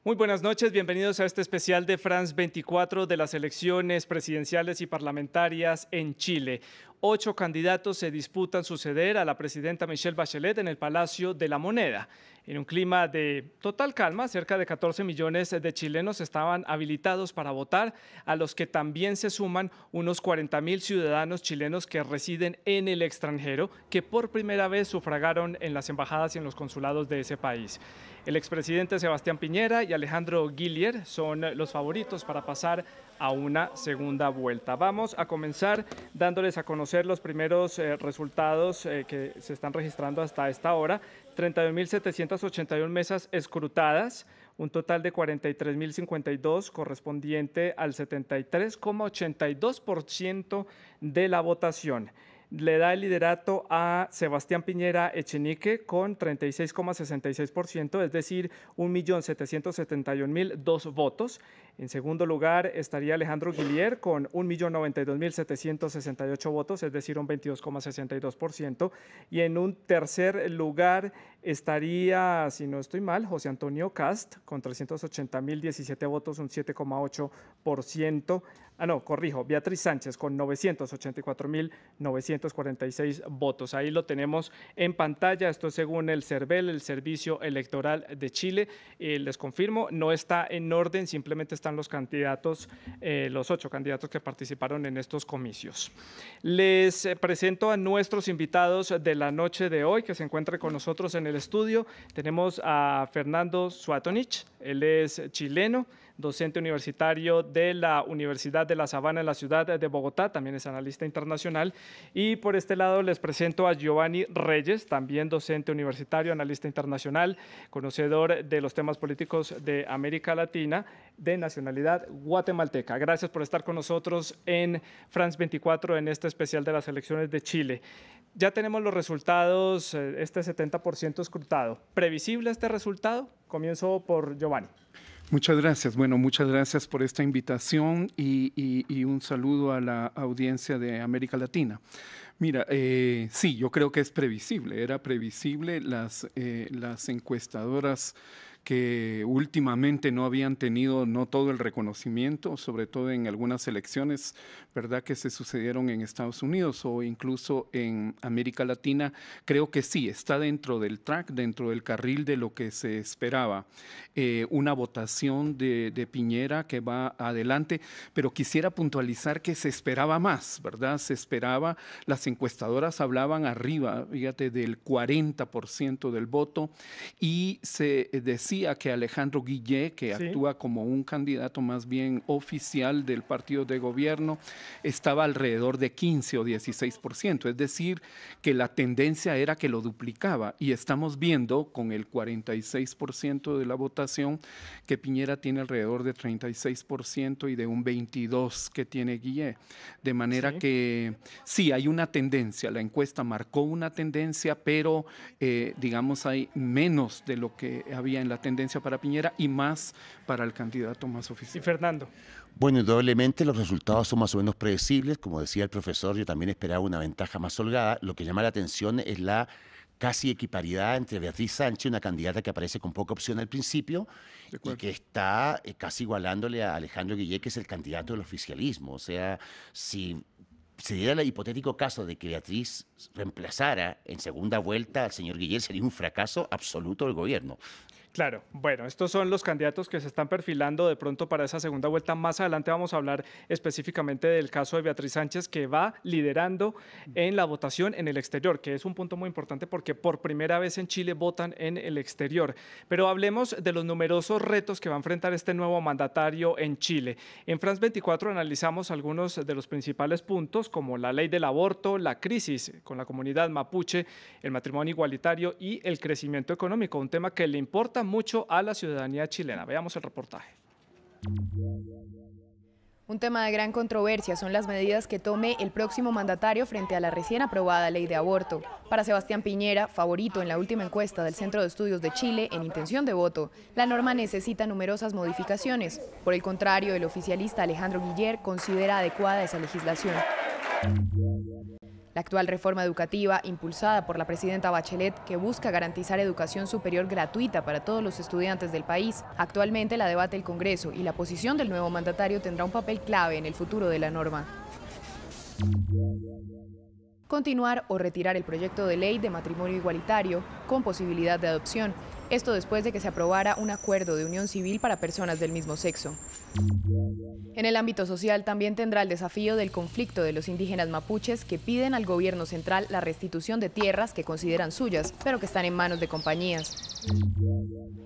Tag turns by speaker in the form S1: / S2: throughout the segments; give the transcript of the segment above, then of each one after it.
S1: Muy buenas noches, bienvenidos a este especial de France 24 de las elecciones presidenciales y parlamentarias en Chile. 8 candidatos se disputan suceder a la presidenta Michelle Bachelet en el Palacio de la Moneda. En un clima de total calma, cerca de 14 millones de chilenos estaban habilitados para votar, a los que también se suman unos 40.000 ciudadanos chilenos que residen en el extranjero, que por primera vez sufragaron en las embajadas y en los consulados de ese país. El expresidente Sebastián Piñera y Alejandro Guillier son los favoritos para pasar a una segunda vuelta. Vamos a comenzar dándoles a conocer los primeros resultados que se están registrando hasta esta hora. 32.781 mesas escrutadas, un total de 43.052 correspondiente al 73,82% de la votación. Le da el liderato a Sebastián Piñera Echenique con 36,66%, es decir, 1.771.002 votos. En segundo lugar estaría Alejandro Guillier con 1.092.768 votos, es decir, un 22,62%. Y en un tercer lugar estaría, si no estoy mal, José Antonio Cast con 380.017 votos, un 7,8%. Beatriz Sánchez con 984.946 votos. Ahí lo tenemos en pantalla. Esto es según el CERVEL, el Servicio Electoral de Chile. Les confirmo, no está en orden, simplemente están los candidatos, los 8 candidatos que participaron en estos comicios. Les presento a nuestros invitados de la noche de hoy, que se encuentran con nosotros en el estudio. Tenemos a Fernando Suatonich, él es chileno, docente universitario de la Universidad de La Sabana en la ciudad de Bogotá, también es analista internacional. Y por este lado les presento a Giovanni Reyes, también docente universitario, analista internacional, conocedor de los temas políticos de América Latina, de nacionalidad guatemalteca. Gracias por estar con nosotros en France 24 en este especial de las elecciones de Chile. Ya tenemos los resultados, este 70% escrutado. ¿Previsible este resultado? Comienzo por Giovanni.
S2: Muchas gracias. Bueno, muchas gracias por esta invitación y un saludo a la audiencia de América Latina. Mira, sí, yo creo que es previsible. Era previsible. Las encuestadoras que últimamente no habían tenido no todo el reconocimiento, sobre todo en algunas elecciones, ¿verdad?, que se sucedieron en Estados Unidos o incluso en América Latina, creo que sí, está dentro del track, dentro del carril de lo que se esperaba. Una votación de Piñera que va adelante, pero quisiera puntualizar que se esperaba más, ¿verdad? Se esperaba, las encuestadoras hablaban arriba, fíjate, del 40% del voto y se decía que Alejandro Guillier, que actúa como un candidato más bien oficial del partido de gobierno, estaba alrededor de 15 o 16%, es decir, que la tendencia era que lo duplicaba y estamos viendo con el 46% de la votación que Piñera tiene alrededor de 36% y de un 22% que tiene Guillier, de manera que sí, hay una tendencia, la encuesta marcó una tendencia, pero digamos hay menos de lo que había en la tendencia para Piñera y más para el candidato más oficial.
S1: Y Fernando.
S3: Bueno, indudablemente los resultados son más o menos predecibles. Como decía el profesor, yo también esperaba una ventaja más holgada. Lo que llama la atención es la casi equiparidad entre Beatriz Sánchez, una candidata que aparece con poca opción al principio y que está casi igualándole a Alejandro Guillier, que es el candidato del oficialismo. O sea, si se diera el hipotético caso de que Beatriz reemplazara en segunda vuelta al señor Guillier, sería un fracaso absoluto del gobierno.
S1: Claro, bueno, estos son los candidatos que se están perfilando de pronto para esa segunda vuelta. Más adelante vamos a hablar específicamente del caso de Beatriz Sánchez, que va liderando en la votación en el exterior, que es un punto muy importante porque por primera vez en Chile votan en el exterior. Pero hablemos de los numerosos retos que va a enfrentar este nuevo mandatario en Chile. En France 24 analizamos algunos de los principales puntos, como la ley del aborto, la crisis con la comunidad mapuche, el matrimonio igualitario y el crecimiento económico, un tema que le importa mucho a la ciudadanía chilena. Veamos el reportaje.
S4: Un tema de gran controversia son las medidas que tome el próximo mandatario frente a la recién aprobada ley de aborto. Para Sebastián Piñera, favorito en la última encuesta del Centro de Estudios de Chile en intención de voto, la norma necesita numerosas modificaciones. Por el contrario, el oficialista Alejandro Guillier considera adecuada esa legislación. La actual reforma educativa, impulsada por la presidenta Bachelet, que busca garantizar educación superior gratuita para todos los estudiantes del país, actualmente la debate el Congreso y la posición del nuevo mandatario tendrá un papel clave en el futuro de la norma. Continuar o retirar el proyecto de ley de matrimonio igualitario con posibilidad de adopción. Esto después de que se aprobara un acuerdo de unión civil para personas del mismo sexo. En el ámbito social también tendrá el desafío del conflicto de los indígenas mapuches que piden al gobierno central la restitución de tierras que consideran suyas, pero que están en manos de compañías.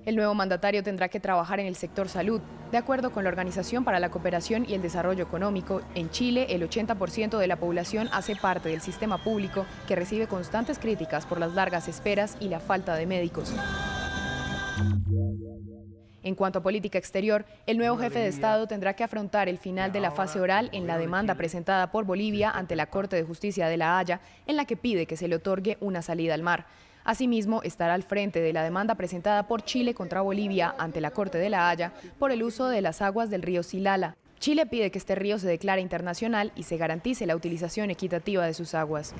S4: El nuevo mandatario tendrá que trabajar en el sector salud. De acuerdo con la Organización para la Cooperación y el Desarrollo Económico, en Chile el 80% de la población hace parte del sistema público que recibe constantes críticas por las largas esperas y la falta de médicos. En cuanto a política exterior, el nuevo jefe de Estado tendrá que afrontar el final de la fase oral en la demanda presentada por Bolivia ante la Corte de Justicia de La Haya, en la que pide que se le otorgue una salida al mar. Asimismo, estará al frente de la demanda presentada por Chile contra Bolivia ante la Corte de La Haya por el uso de las aguas del río Silala. Chile pide que este río se declare internacional y se garantice la utilización equitativa de sus aguas.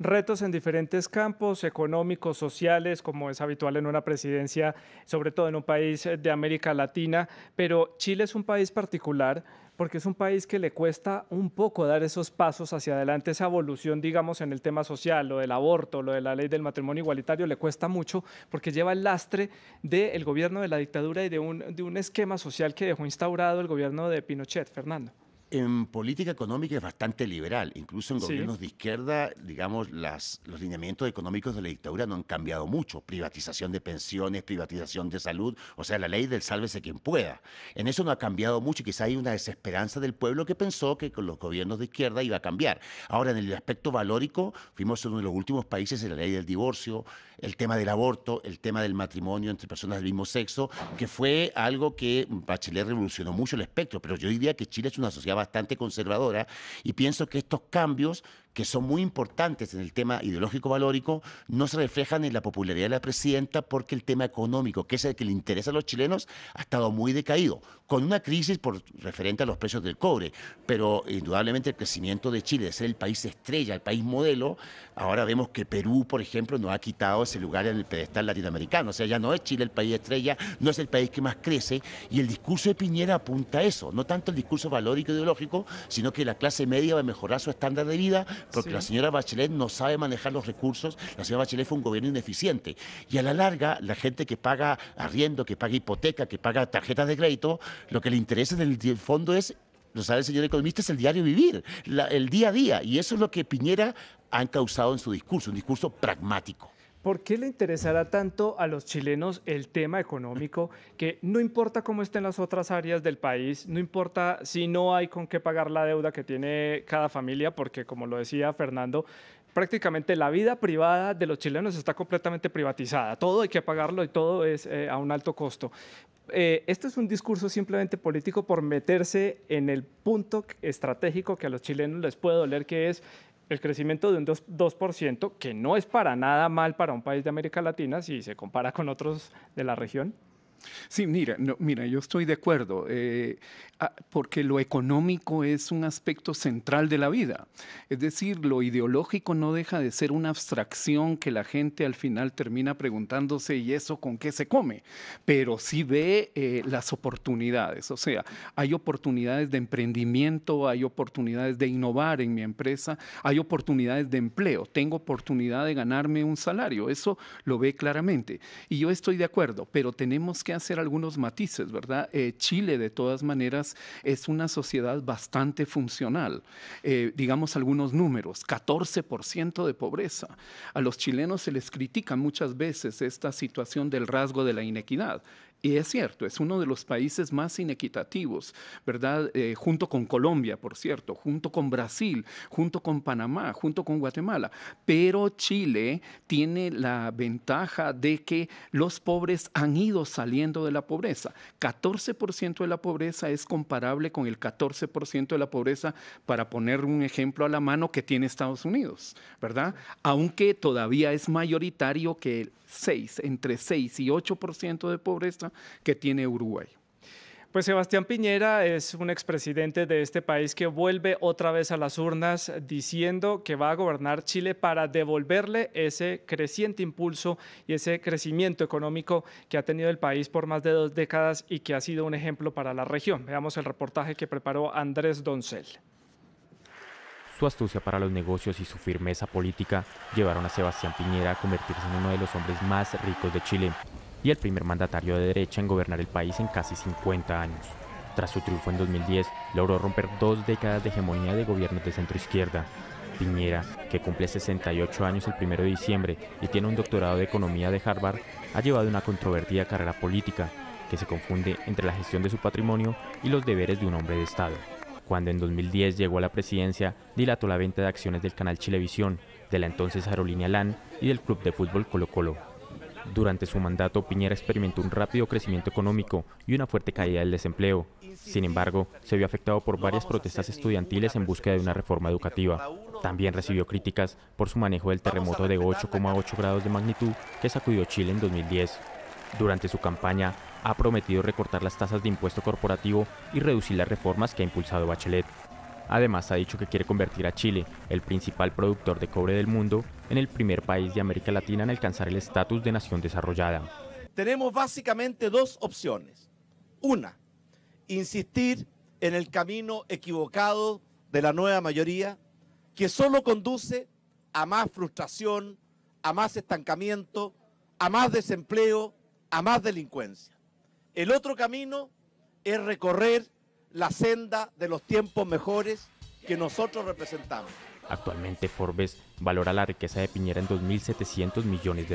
S1: Retos en diferentes campos económicos, sociales, como es habitual en una presidencia, sobre todo en un país de América Latina, pero Chile es un país particular porque es un país que le cuesta un poco dar esos pasos hacia adelante, esa evolución, digamos, en el tema social, lo del aborto, lo de la ley del matrimonio igualitario, le cuesta mucho porque lleva el lastre del gobierno de la dictadura y de un esquema social que dejó instaurado el gobierno de Pinochet. Fernando.
S3: En política económica es bastante liberal, incluso en gobiernos de izquierda, digamos, los lineamientos económicos de la dictadura no han cambiado mucho. Privatización de pensiones, privatización de salud, o sea, la ley del sálvese quien pueda. En eso no ha cambiado mucho y quizá hay una desesperanza del pueblo que pensó que con los gobiernos de izquierda iba a cambiar. Ahora, en el aspecto valórico, fuimos uno de los últimos países en la ley del divorcio, el tema del aborto, el tema del matrimonio entre personas del mismo sexo, que fue algo que Bachelet revolucionó mucho el espectro, pero yo diría que Chile es una sociedad bastante conservadora y pienso que estos cambios, que son muy importantes en el tema ideológico-valórico, no se reflejan en la popularidad de la presidenta porque el tema económico, que es el que le interesa a los chilenos, ha estado muy decaído, con una crisis referente a los precios del cobre, pero indudablemente el crecimiento de Chile, de ser el país estrella, el país modelo, ahora vemos que Perú, por ejemplo, nos ha quitado ese lugar en el pedestal latinoamericano, o sea, ya no es Chile el país estrella, no es el país que más crece, y el discurso de Piñera apunta a eso, no tanto el discurso valórico ideológico, sino que la clase media va a mejorar su estándar de vida, porque la señora Bachelet no sabe manejar los recursos, la señora Bachelet fue un gobierno ineficiente. Y a la larga, la gente que paga arriendo, que paga hipoteca, que paga tarjetas de crédito, lo que le interesa en el fondo es, lo sabe el señor economista, es el diario vivir, el día a día. Y eso es lo que Piñera ha encauzado en su discurso, un discurso pragmático.
S1: ¿Por qué le interesará tanto a los chilenos el tema económico, que no importa cómo estén las otras áreas del país, no importa si no hay con qué pagar la deuda que tiene cada familia, porque como lo decía Fernando, prácticamente la vida privada de los chilenos está completamente privatizada, todo hay que pagarlo y todo es a un alto costo. Esto es un discurso simplemente político por meterse en el punto estratégico que a los chilenos les puede doler, que es el crecimiento de un 2%, que no es para nada mal para un país de América Latina si se compara con otros de la región.
S2: Sí, mira, yo estoy de acuerdo, porque lo económico es un aspecto central de la vida. Es decir, lo ideológico no deja de ser una abstracción que la gente al final termina preguntándose, ¿y eso con qué se come? Pero sí ve las oportunidades, o sea, hay oportunidades de emprendimiento, hay oportunidades de innovar en mi empresa, hay oportunidades de empleo, tengo oportunidad de ganarme un salario, eso lo ve claramente. Y yo estoy de acuerdo, pero tenemos que hacer algunos matices, ¿verdad? Chile, de todas maneras, es una sociedad bastante funcional. Digamos algunos números, 14% de pobreza. A los chilenos se les critica muchas veces esta situación del rasgo de la inequidad. Y es cierto, es uno de los países más inequitativos, ¿verdad? Junto con Colombia, por cierto, junto con Brasil, junto con Panamá, junto con Guatemala. Pero Chile tiene la ventaja de que los pobres han ido saliendo de la pobreza. 14% de la pobreza es comparable con el 14% de la pobreza, para poner un ejemplo a la mano, que tiene Estados Unidos, ¿verdad? Aunque todavía es mayoritario que entre 6 y 8% de pobreza que tiene Uruguay.
S1: Pues Sebastián Piñera es un expresidente de este país que vuelve otra vez a las urnas diciendo que va a gobernar Chile para devolverle ese creciente impulso y ese crecimiento económico que ha tenido el país por más de 2 décadas y que ha sido un ejemplo para la región. Veamos el reportaje que preparó Andrés Doncel.
S5: Su astucia para los negocios y su firmeza política llevaron a Sebastián Piñera a convertirse en uno de los hombres más ricos de Chile y el primer mandatario de derecha en gobernar el país en casi 50 años. Tras su triunfo en 2010, logró romper 2 décadas de hegemonía de gobiernos de centroizquierda. Piñera, que cumple 68 años el 1 de diciembre y tiene un doctorado de economía de Harvard, ha llevado una controvertida carrera política que se confunde entre la gestión de su patrimonio y los deberes de un hombre de Estado. Cuando en 2010 llegó a la presidencia, dilató la venta de acciones del canal Chilevisión, de la entonces aerolínea LAN y del club de fútbol Colo-Colo. Durante su mandato, Piñera experimentó un rápido crecimiento económico y una fuerte caída del desempleo. Sin embargo, se vio afectado por varias protestas estudiantiles en búsqueda de una reforma educativa. También recibió críticas por su manejo del terremoto de 8,8 grados de magnitud que sacudió Chile en 2010. Durante su campaña, ha prometido recortar las tasas de impuesto corporativo y reducir las reformas que ha impulsado Bachelet. Además, ha dicho que quiere convertir a Chile, el principal productor de cobre del mundo, en el primer país de América Latina en alcanzar el estatus de nación desarrollada.
S6: Tenemos básicamente 2 opciones. Una, insistir en el camino equivocado de la nueva mayoría, que solo conduce a más frustración, a más estancamiento, a más desempleo, a más delincuencia. El otro camino es recorrer la senda de los tiempos mejores que nosotros representamos.
S5: Actualmente Forbes valora la riqueza de Piñera en $2.700 millones.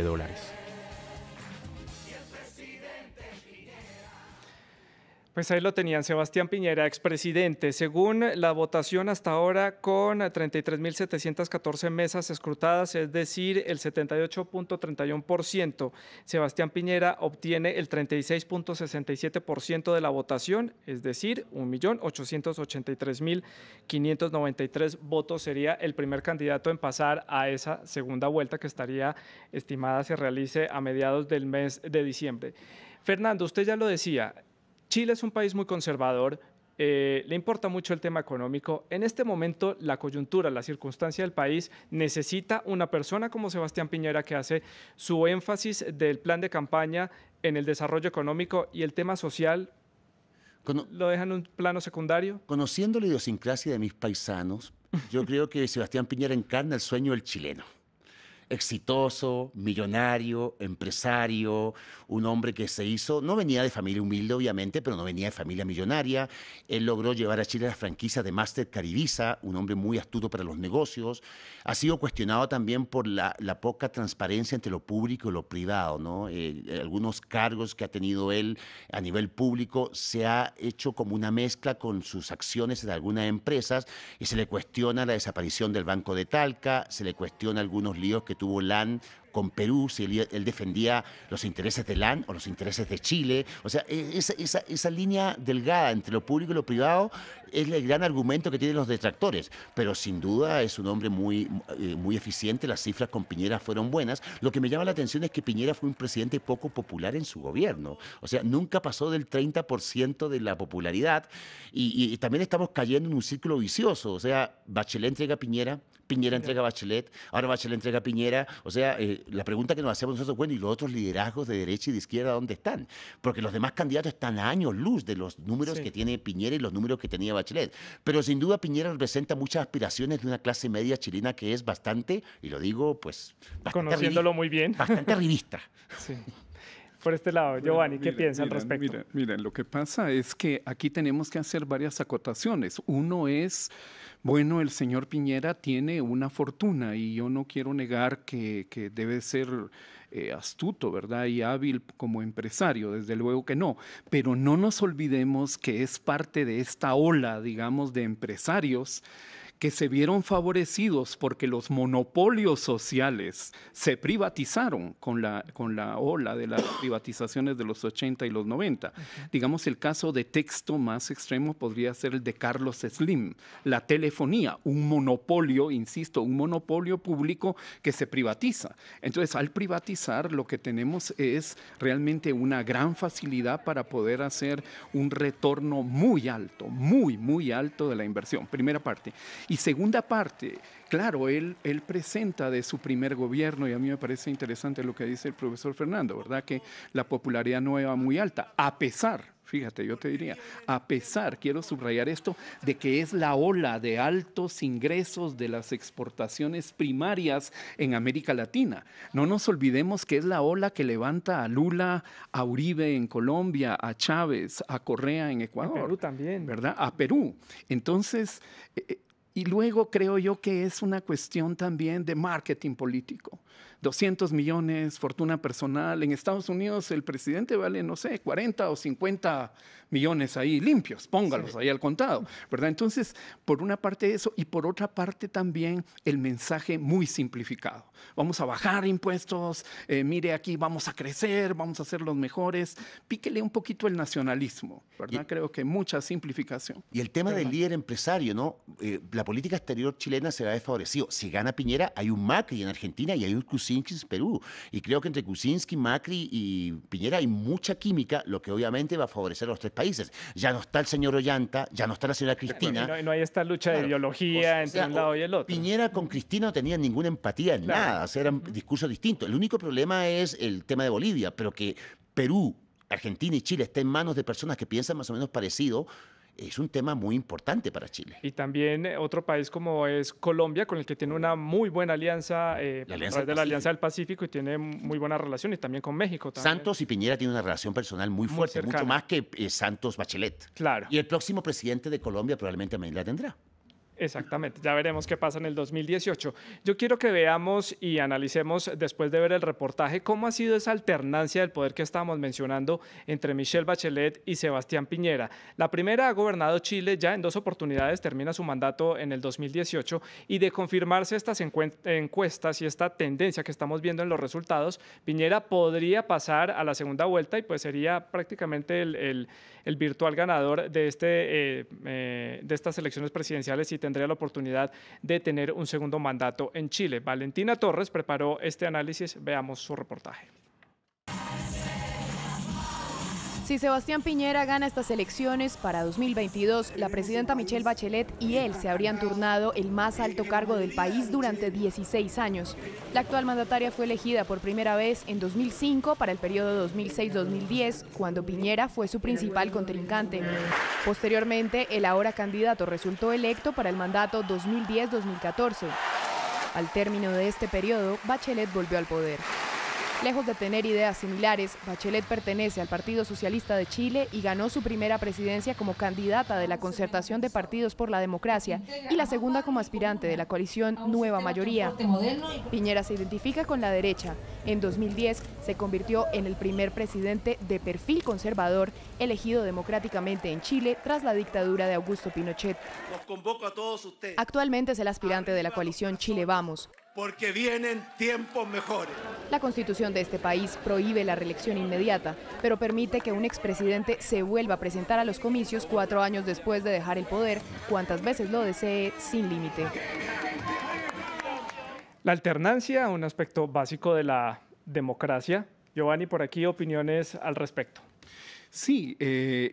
S1: Pues ahí lo tenían, Sebastián Piñera, expresidente. Según la votación hasta ahora, con 33.714 mesas escrutadas, es decir, el 78.31%, Sebastián Piñera obtiene el 36.67% de la votación, es decir, 1.883.593 votos. Sería el primer candidato en pasar a esa segunda vuelta que estaría estimada se realice a mediados del mes de diciembre. Fernando, usted ya lo decía, Chile es un país muy conservador, le importa mucho el tema económico. En este momento, la coyuntura, la circunstancia del país necesita una persona como Sebastián Piñera que hace su énfasis del plan de campaña en el desarrollo económico y el tema social. ¿Lo deja en un plano secundario?
S3: Conociendo la idiosincrasia de mis paisanos, yo creo que Sebastián Piñera encarna el sueño del chileno. Exitoso, millonario, empresario, un hombre que se hizo, no venía de familia humilde obviamente, pero no venía de familia millonaria. Él logró llevar a Chile la franquicia de Mastercard y Visa, un hombre muy astuto para los negocios. Ha sido cuestionado también por la poca transparencia entre lo público y lo privado, ¿no? Algunos cargos que ha tenido él a nivel público se ha hecho como una mezcla con sus acciones de algunas empresas y se le cuestiona la desaparición del Banco de Talca, se le cuestiona algunos líos que tuvo LAN con Perú, si él defendía los intereses de LAN o los intereses de Chile. O sea, esa línea delgada entre lo público y lo privado es el gran argumento que tienen los detractores. Pero sin duda es un hombre muy eficiente, las cifras con Piñera fueron buenas. Lo que me llama la atención es que Piñera fue un presidente poco popular en su gobierno. O sea, nunca pasó del 30% de la popularidad y también estamos cayendo en un círculo vicioso. O sea, Bachelet entrega a Piñera, Piñera entrega a Bachelet, ahora Bachelet entrega a Piñera. O sea, la pregunta que nos hacemos nosotros, bueno, ¿y los otros liderazgos de derecha y de izquierda dónde están? Porque los demás candidatos están a años luz de los números que tiene Piñera y los números que tenía Bachelet. Pero sin duda Piñera representa muchas aspiraciones de una clase media chilena que es bastante, y lo digo pues...
S1: Conociéndolo muy bien.
S3: Bastante arribista.
S1: Sí. Por este lado, Giovanni, ¿qué piensa al respecto?
S2: Mira, lo que pasa es que aquí tenemos que hacer varias acotaciones. Uno es, bueno, el señor Piñera tiene una fortuna y yo no quiero negar que debe ser astuto, ¿verdad? Y hábil como empresario, desde luego que no. Pero no nos olvidemos que es parte de esta ola, digamos, de empresarios que se vieron favorecidos porque los monopolios sociales se privatizaron con la ola de las privatizaciones de los 80 y los 90. Digamos, el caso de texto más extremo podría ser el de Carlos Slim, la telefonía, un monopolio, insisto, un monopolio público que se privatiza. Entonces, al privatizar, lo que tenemos es realmente una gran facilidad para poder hacer un retorno muy alto, muy alto de la inversión. Primera parte. Y segunda parte, claro, él presenta de su primer gobierno, y a mí me parece interesante lo que dice el profesor Fernando, ¿verdad? Que la popularidad no era muy alta, a pesar, fíjate, yo te diría, a pesar, quiero subrayar esto, de que es la ola de altos ingresos de las exportaciones primarias en América Latina. No nos olvidemos que es la ola que levanta a Lula, a Uribe en Colombia, a Chávez, a Correa en Ecuador.
S1: A Perú también.
S2: ¿Verdad? A Perú. Entonces, y luego creo yo que es una cuestión también de marketing político. 200 millones, fortuna personal. En Estados Unidos el presidente vale, no sé, 40 o 50 millones ahí limpios, póngalos ahí al contado, ¿verdad? Entonces, por una parte eso, y por otra parte también el mensaje muy simplificado. Vamos a bajar impuestos, mire aquí, vamos a crecer, vamos a ser los mejores. Píquele un poquito el nacionalismo, ¿verdad? Creo que mucha simplificación.
S3: Y el tema del líder empresario, ¿no? La política exterior chilena se va desfavorecido. Si gana Piñera, hay un Macri en Argentina y hay un Kuczynski en Perú. Y creo que entre Kuczynski, Macri y Piñera hay mucha química, lo que obviamente va a favorecer a los tres países. Ya no está el señor Ollanta, ya no está la señora Cristina.
S1: Y no hay esta lucha de ideología entre un lado y el otro.
S3: Piñera con Cristina no tenía ninguna empatía en nada, o sea, eran discursos distintos. El único problema es el tema de Bolivia, pero que Perú, Argentina y Chile estén en manos de personas que piensan más o menos parecido, es un tema muy importante para Chile.
S1: Y también otro país como es Colombia, con el que tiene una muy buena alianza, a través de la Alianza del Pacífico, y tiene muy buena relación, y también con México. También.
S3: Santos y Piñera tienen una relación personal muy fuerte, mucho más que Santos Bachelet.
S1: Claro.
S3: Y el próximo presidente de Colombia probablemente también la tendrá.
S1: Exactamente, ya veremos qué pasa en el 2018. Yo quiero que veamos y analicemos, después de ver el reportaje, cómo ha sido esa alternancia del poder que estábamos mencionando entre Michelle Bachelet y Sebastián Piñera. La primera ha gobernado Chile ya en 2 oportunidades, termina su mandato en el 2018, y de confirmarse estas encuestas y esta tendencia que estamos viendo en los resultados, Piñera podría pasar a la segunda vuelta y pues sería prácticamente el virtual ganador de estas elecciones presidenciales y tendría la oportunidad de tener un segundo mandato en Chile. Valentina Torres preparó este análisis, veamos su reportaje.
S4: Si Sebastián Piñera gana estas elecciones para 2022, la presidenta Michelle Bachelet y él se habrían turnado el más alto cargo del país durante 16 años. La actual mandataria fue elegida por primera vez en 2005 para el periodo 2006-2010, cuando Piñera fue su principal contrincante. Posteriormente, el ahora candidato resultó electo para el mandato 2010-2014. Al término de este periodo, Bachelet volvió al poder. Lejos de tener ideas similares, Bachelet pertenece al Partido Socialista de Chile y ganó su primera presidencia como candidata de la Concertación de Partidos por la Democracia y la segunda como aspirante de la coalición Nueva Mayoría. Piñera se identifica con la derecha. En 2010 se convirtió en el primer presidente de perfil conservador elegido democráticamente en Chile tras la dictadura de Augusto Pinochet.
S6: Los convoco a todos ustedes.
S4: Actualmente es el aspirante de la coalición Chile Vamos.
S6: Porque vienen tiempos mejores.
S4: La Constitución de este país prohíbe la reelección inmediata, pero permite que un expresidente se vuelva a presentar a los comicios 4 años después de dejar el poder, cuantas veces lo desee, sin límite.
S1: La alternancia, un aspecto básico de la democracia. Giovanni, por aquí opiniones al respecto.
S2: Sí,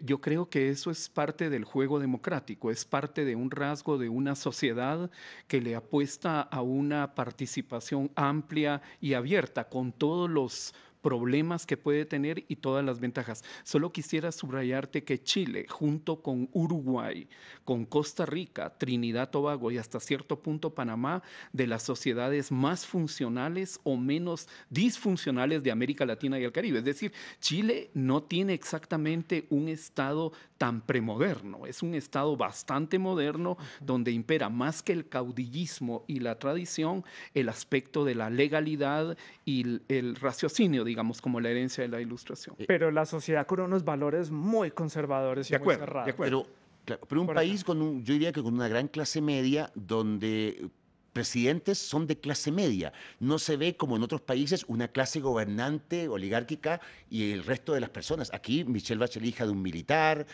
S2: yo creo que eso es parte del juego democrático, es parte de un rasgo de una sociedad que le apuesta a una participación amplia y abierta con todos los problemas que puede tener y todas las ventajas. Solo quisiera subrayarte que Chile, junto con Uruguay, con Costa Rica, Trinidad, Tobago y hasta cierto punto Panamá, de las sociedades más funcionales o menos disfuncionales de América Latina y el Caribe. Es decir, Chile no tiene exactamente un estado tan premoderno, es un estado bastante moderno donde impera más que el caudillismo y la tradición, el aspecto de la legalidad y el raciocinio, digamos, como la herencia de la Ilustración.
S1: Pero la sociedad con unos valores muy conservadores y muy cerrados.
S3: Pero Claro, pero un país yo diría que con una gran clase media, donde presidentes son de clase media. No se ve como en otros países una clase gobernante, oligárquica y el resto de las personas. Aquí Michelle Bachelet, hija de un militar,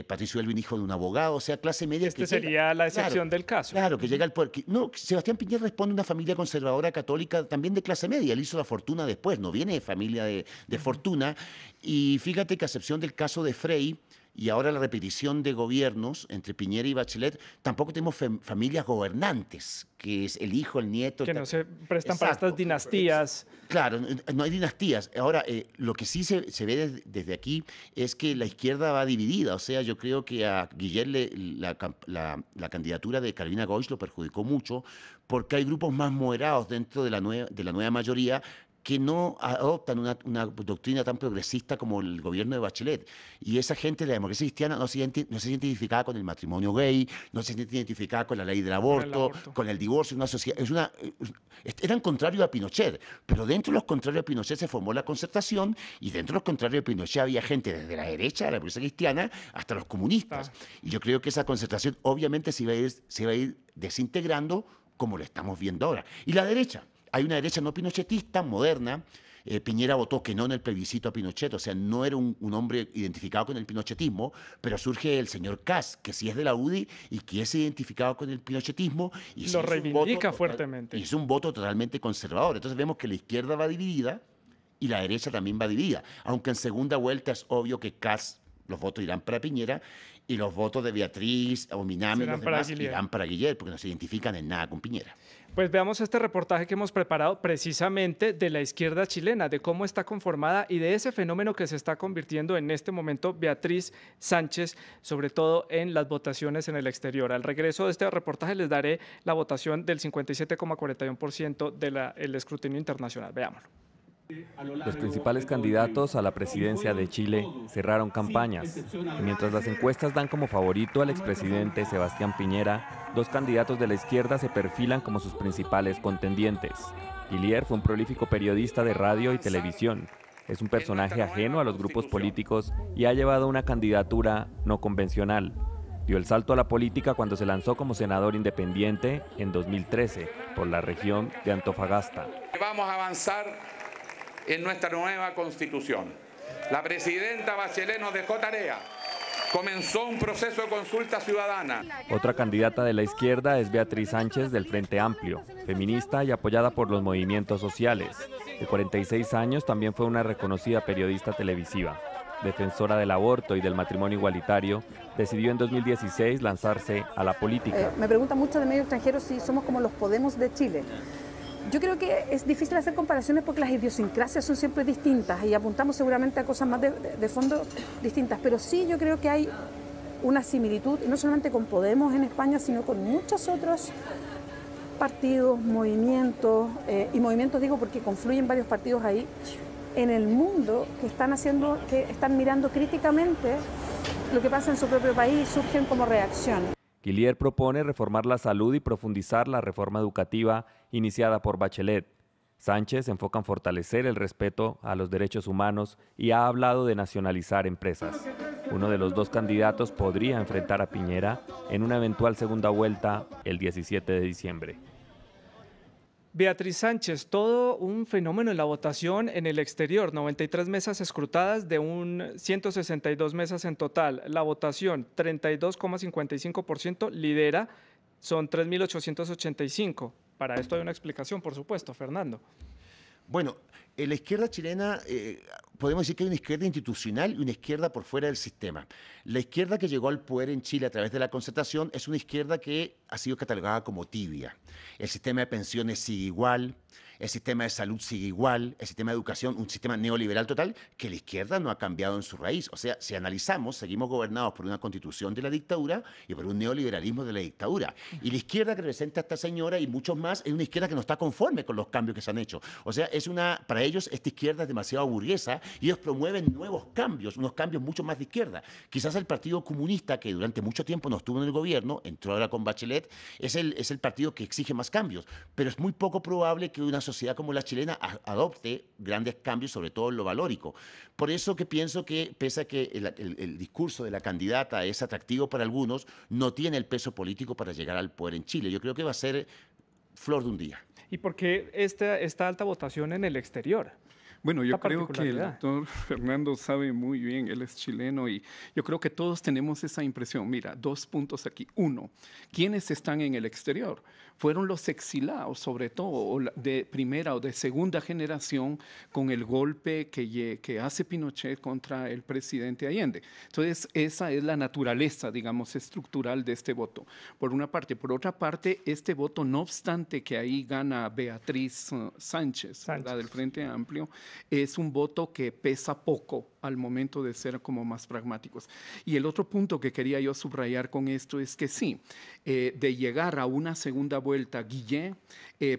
S3: Patricio Elwin, hijo de un abogado, o sea, clase media.
S1: Este sería la excepción del caso.
S3: Claro, que llega al poder. No, Sebastián Piñera responde a una familia conservadora católica también de clase media. Él hizo la fortuna después, no viene de familia de fortuna. Y fíjate que a excepción del caso de Frei, y ahora la repetición de gobiernos entre Piñera y Bachelet, tampoco tenemos familias gobernantes, que es el hijo, el nieto.
S1: Que no se prestan para estas dinastías.
S3: Claro, no hay dinastías. Ahora, lo que sí se ve desde aquí es que la izquierda va dividida. O sea, yo creo que a Guillermo la candidatura de Carolina Goich lo perjudicó mucho, porque hay grupos más moderados dentro de la nueva mayoría que no adoptan una doctrina tan progresista como el gobierno de Bachelet. Y esa gente de la democracia cristiana no se siente identificada con el matrimonio gay, no se siente identificada con la ley del aborto, con el divorcio. Una sociedad, eran contrarios a Pinochet, pero dentro de los contrarios a Pinochet se formó la Concertación, y dentro de los contrarios a Pinochet había gente desde la derecha de la democracia cristiana hasta los comunistas. Y yo creo que esa Concertación obviamente se iba a ir desintegrando, como lo estamos viendo ahora. Y la derecha. Hay una derecha no pinochetista, moderna. Piñera votó que no en el plebiscito a Pinochet, o sea, no era un hombre identificado con el pinochetismo, pero surge el señor Kast, que sí es de la UDI y que es identificado con el pinochetismo. Y
S1: lo reivindica fuertemente.
S3: Y es un voto totalmente conservador. Entonces vemos que la izquierda va dividida y la derecha también va dividida. Aunque en segunda vuelta es obvio que Kast, los votos irán para Piñera, y los votos de Beatriz, Ominami y los demás irán para Guillermo, porque no se identifican en nada con Piñera.
S1: Pues veamos este reportaje que hemos preparado precisamente de la izquierda chilena, de cómo está conformada y de ese fenómeno que se está convirtiendo en este momento Beatriz Sánchez, sobre todo en las votaciones en el exterior. Al regreso de este reportaje les daré la votación del 57,41% del escrutinio internacional. Veámoslo.
S5: Los principales candidatos a la presidencia de Chile cerraron campañas, y mientras las encuestas dan como favorito al expresidente Sebastián Piñera, dos candidatos de la izquierda se perfilan como sus principales contendientes. Guillier fue un prolífico periodista de radio y televisión. Es un personaje ajeno a los grupos políticos y ha llevado una candidatura no convencional. Dio el salto a la política cuando se lanzó como senador independiente en 2013 por la región de Antofagasta.
S7: Vamos a avanzar en nuestra nueva Constitución. La presidenta Bachelet nos dejó tarea. Comenzó un proceso de consulta ciudadana.
S5: Otra candidata de la izquierda es Beatriz Sánchez del Frente Amplio, feminista y apoyada por los movimientos sociales. De 46 años, también fue una reconocida periodista televisiva. Defensora del aborto y del matrimonio igualitario, decidió en 2016 lanzarse a la política.
S8: Me preguntan mucho de medios extranjeros si somos como los Podemos de Chile. Yo creo que es difícil hacer comparaciones porque las idiosincrasias son siempre distintas y apuntamos seguramente a cosas más de fondo distintas, pero sí yo creo que hay una similitud, no solamente con Podemos en España, sino con muchos otros partidos, movimientos, y movimientos digo porque confluyen varios partidos ahí, en el mundo que están mirando críticamente lo que pasa en su propio país y surgen como reacción.
S5: Guillier propone reformar la salud y profundizar la reforma educativa iniciada por Bachelet. Sánchez se enfoca en fortalecer el respeto a los derechos humanos y ha hablado de nacionalizar empresas. Uno de los dos candidatos podría enfrentar a Piñera en una eventual segunda vuelta el 17 de diciembre.
S1: Beatriz Sánchez, todo un fenómeno en la votación en el exterior, 93 mesas escrutadas de 162 mesas en total. La votación, 32,55%, lidera, son 3.885. Para esto hay una explicación, por supuesto, Fernando.
S3: Bueno, en la izquierda chilena podemos decir que hay una izquierda institucional y una izquierda por fuera del sistema. La izquierda que llegó al poder en Chile a través de la Concertación es una izquierda que ha sido catalogada como tibia. El sistema de pensiones sigue igual, el sistema de salud sigue igual, el sistema de educación, un sistema neoliberal total, que la izquierda no ha cambiado en su raíz. O sea, si analizamos, seguimos gobernados por una constitución de la dictadura y por un neoliberalismo de la dictadura. Y la izquierda que representa a esta señora y muchos más es una izquierda que no está conforme con los cambios que se han hecho. O sea, para ellos esta izquierda es demasiado burguesa y ellos promueven nuevos cambios, unos cambios mucho más de izquierda. Quizás el Partido Comunista, que durante mucho tiempo no estuvo en el gobierno, entró ahora con Bachelet, es el partido que exige más cambios, pero es muy poco probable que una sociedad sociedad como la chilena adopte grandes cambios, sobre todo en lo valórico. Por eso que pienso que, pese a que el discurso de la candidata es atractivo para algunos, no tiene el peso político para llegar al poder en Chile. Yo creo que va a ser flor de un día.
S1: ¿Y por qué esta alta votación en el exterior?
S2: Bueno, yo creo que el doctor Fernando sabe muy bien, él es chileno y yo creo que todos tenemos esa impresión. Mira, 2 puntos aquí. 1, ¿quiénes están en el exterior? Fueron los exilados, sobre todo de primera o de segunda generación, con el golpe que hace Pinochet contra el presidente Allende. Entonces, esa es la naturaleza, digamos, estructural de este voto, por una parte. Por otra parte, este voto, no obstante que ahí gana Beatriz Sánchez. ¿Verdad? Del Frente Amplio, es un voto que pesa poco al momento de ser como más pragmáticos. Y el otro punto que quería yo subrayar con esto es que sí, de llegar a una segunda vuelta, Guillén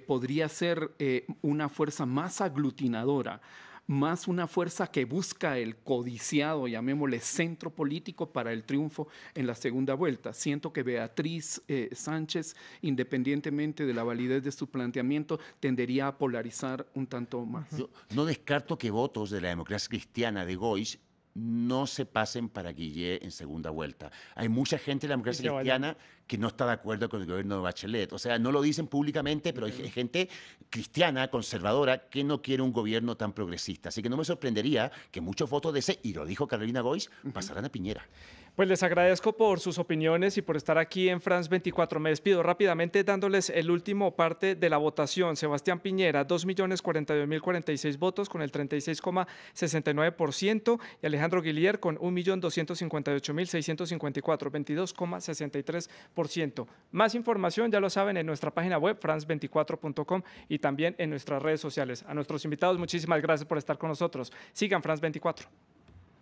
S2: podría ser una fuerza más aglutinadora, más una fuerza que busca el codiciado, llamémosle, centro político para el triunfo en la segunda vuelta. Siento que Beatriz Sánchez, independientemente de la validez de su planteamiento, tendería a polarizar un tanto más.
S3: Yo no descarto que votos de la democracia cristiana de Goich no se pasen para Guillén en segunda vuelta. Hay mucha gente de la democracia cristiana que no está de acuerdo con el gobierno de Bachelet. O sea, no lo dicen públicamente, pero hay gente cristiana, conservadora, que no quiere un gobierno tan progresista. Así que no me sorprendería que muchos votos de ese, y lo dijo Carolina Goich, pasarán a Piñera.
S1: Pues les agradezco por sus opiniones y por estar aquí en France 24. Me despido rápidamente dándoles el último parte de la votación. Sebastián Piñera, 2.042.046 votos con el 36,69%, y Alejandro Guillier con 1.258.654, 22,63%. Más información, ya lo saben, en nuestra página web, france24.com, y también en nuestras redes sociales. A nuestros invitados, muchísimas gracias por estar con nosotros. Sigan France 24.